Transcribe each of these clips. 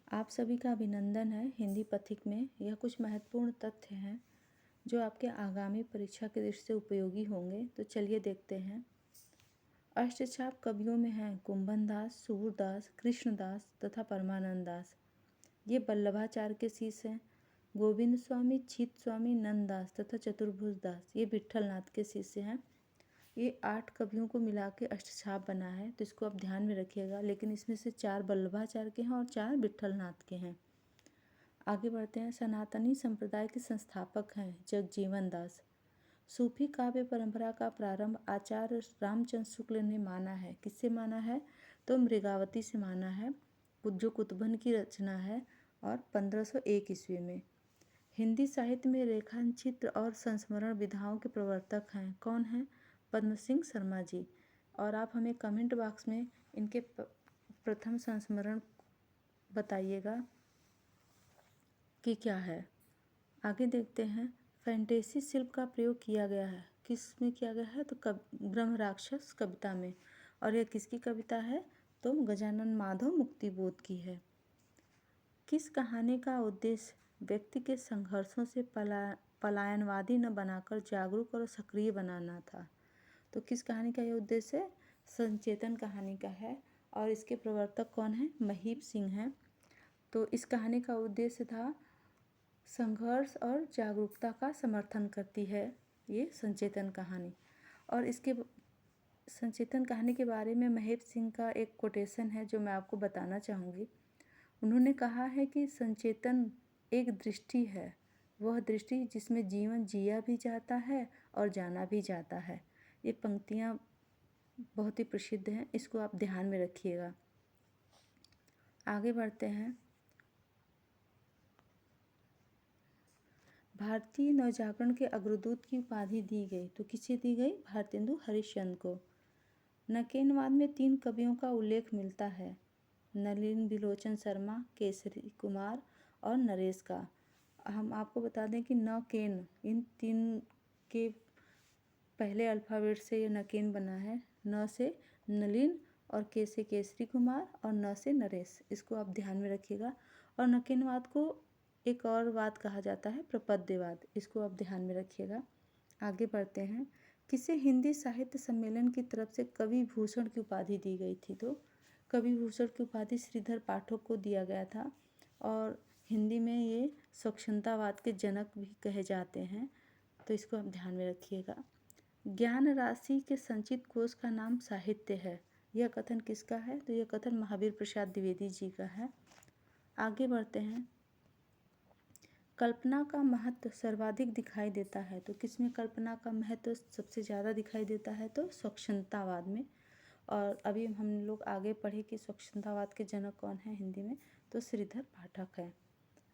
आप सभी का अभिनंदन है। हिंदी पथिक में यह कुछ महत्वपूर्ण तथ्य हैं जो आपके आगामी परीक्षा की दृष्टि से उपयोगी होंगे। तो चलिए देखते हैं। अष्टछाप कवियों में हैं कुंभन दास, सूरदास, कृष्णदास तथा परमानंद दास। ये वल्लभाचार्य के शिष्य हैं। गोविंद स्वामी, चित स्वामी, नंददास तथा चतुर्भुज दास ये विट्ठलनाथ के शिष्य हैं। ये 8 कवियों को मिला के अष्टछाप बना है, तो इसको आप ध्यान में रखिएगा। लेकिन इसमें से 4 वल्लभाचार्य के हैं और 4 विट्ठलनाथ के हैं। आगे बढ़ते हैं। सनातनी संप्रदाय के संस्थापक हैं जगजीवन दास। सूफी काव्य परंपरा का प्रारंभ आचार्य रामचंद्र शुक्ल ने माना है। किससे माना है? तो मृगावती से माना है, जो कुतुबन की रचना है, और 1501 ईस्वी में। हिंदी साहित्य में रेखाचित्र और संस्मरण विधाओं के प्रवर्तक हैं। कौन हैं? पद्म सिंह शर्मा जी। और आप हमें कमेंट बॉक्स में इनके प्रथम संस्मरण बताइएगा कि क्या है। आगे देखते हैं। फैंटेसी शिल्प का प्रयोग किया गया है। किस में किया गया है? तो ब्रह्म राक्षस कविता में। और यह किसकी कविता है? तो गजानन माधव मुक्तिबोध की है। किस कहानी का उद्देश्य व्यक्ति के संघर्षों से पलायनवादी न बनाकर जागरूक और सक्रिय बनाना था? तो किस कहानी का यह उद्देश्य है? संचेतन कहानी का है। और इसके प्रवर्तक कौन है? महीप सिंह हैं। तो इस कहानी का उद्देश्य था संघर्ष और जागरूकता का समर्थन करती है ये संचेतन कहानी। और इसके संचेतन कहानी के बारे में महीप सिंह का एक कोटेशन है जो मैं आपको बताना चाहूँगी। उन्होंने कहा है कि संचेतन एक दृष्टि है, वह दृष्टि जिसमें जीवन जिया भी जाता है और जाना भी जाता है। ये पंक्तियाँ बहुत ही प्रसिद्ध हैं, इसको आप ध्यान में रखिएगा। आगे बढ़ते हैं। भारतीय नवजागरण के अग्रदूत की उपाधि दी गई, तो किसे दी गई? भारतेंदु हरिश्चंद्र को। नकेनवाद में 3 कवियों का उल्लेख मिलता है, नलिन बिलोचन शर्मा, केसरी कुमार और नरेश का। हम आपको बता दें कि नकेन, इन 3 के पहले अल्फ़ाबेट से ये नकेन बना है। न से नलिन और के से केसरी कुमार और न से नरेश। इसको आप ध्यान में रखिएगा। और नकेनवाद को एक और वाद कहा जाता है, प्रपद्यवाद। इसको आप ध्यान में रखिएगा। आगे बढ़ते हैं। किसे हिंदी साहित्य सम्मेलन की तरफ से कवि भूषण की उपाधि दी गई थी? तो कवि भूषण की उपाधि श्रीधर पाठक को दिया गया था। और हिंदी में ये स्वच्छंदतावाद के जनक भी कहे जाते हैं, तो इसको आप ध्यान में रखिएगा। ज्ञान राशि के संचित कोश का नाम साहित्य है। यह कथन किसका है? तो यह कथन महावीर प्रसाद द्विवेदी जी का है। आगे बढ़ते हैं। कल्पना का महत्व सर्वाधिक दिखाई देता है, तो किसमें कल्पना का महत्व सबसे ज़्यादा दिखाई देता है? तो स्वच्छंदतावाद में। और अभी हम लोग आगे पढ़े कि स्वच्छंदतावाद के जनक कौन है हिंदी में, तो श्रीधर पाठक है।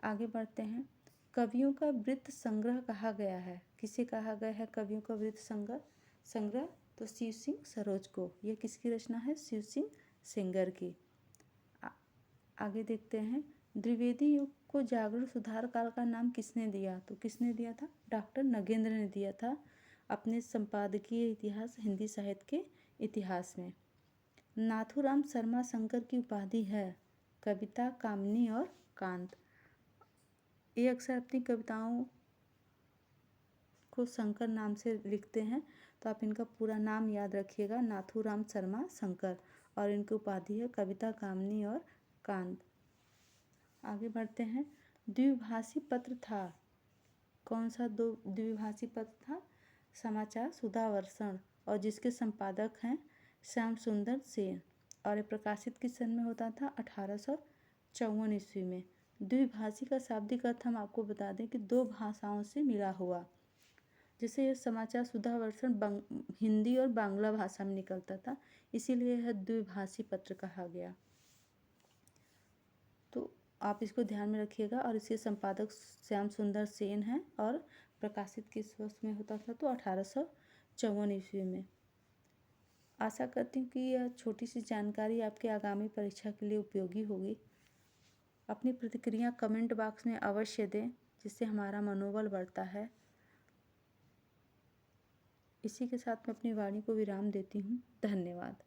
आगे बढ़ते हैं। कवियों का वृत्त संग्रह कहा गया है। किसे कहा गया है कवियों का वृत्त संग्रह? तो शिव सिंह सरोज को। यह किसकी रचना है? शिव सिंह सेंगर की। आगे देखते हैं। द्विवेदी युग को जागरण सुधार काल का नाम किसने दिया? तो किसने दिया था? डॉक्टर नगेंद्र ने दिया था अपने संपादकीय इतिहास हिंदी साहित्य के इतिहास में। नाथूराम शर्मा शंकर की उपाधि है कविता, कामनी और कांत। ये अक्सर अपनी कविताओं को शंकर नाम से लिखते हैं, तो आप इनका पूरा नाम याद रखिएगा, नाथूराम शर्मा शंकर। और इनकी उपाधि है कविता, कामनी और कांत। आगे बढ़ते हैं। द्विभाषी पत्र था। कौन सा द्विभाषी पत्र था? समाचार सुधावर्षण, और जिसके संपादक हैं श्याम सुंदर सेन। और ये प्रकाशित किस सन में होता था? 1854 ईस्वी में। द्विभाषी का शाब्दिक अर्थ हम आपको बता दें कि 2 भाषाओं से मिला हुआ। जैसे यह समाचार सुधावर्षण हिंदी और बांग्ला भाषा में निकलता था, इसीलिए यह द्विभाषी पत्र कहा गया। तो आप इसको ध्यान में रखिएगा। और इसके संपादक श्याम सुंदर सेन हैं। और प्रकाशित किस वर्ष में होता था? तो 1854 ईस्वी में। आशा करती हूँ कि यह छोटी सी जानकारी आपके आगामी परीक्षा के लिए उपयोगी होगी। अपनी प्रतिक्रिया कमेंट बॉक्स में अवश्य दें, जिससे हमारा मनोबल बढ़ता है। इसी के साथ मैं अपनी वाणी को विराम देती हूँ। धन्यवाद।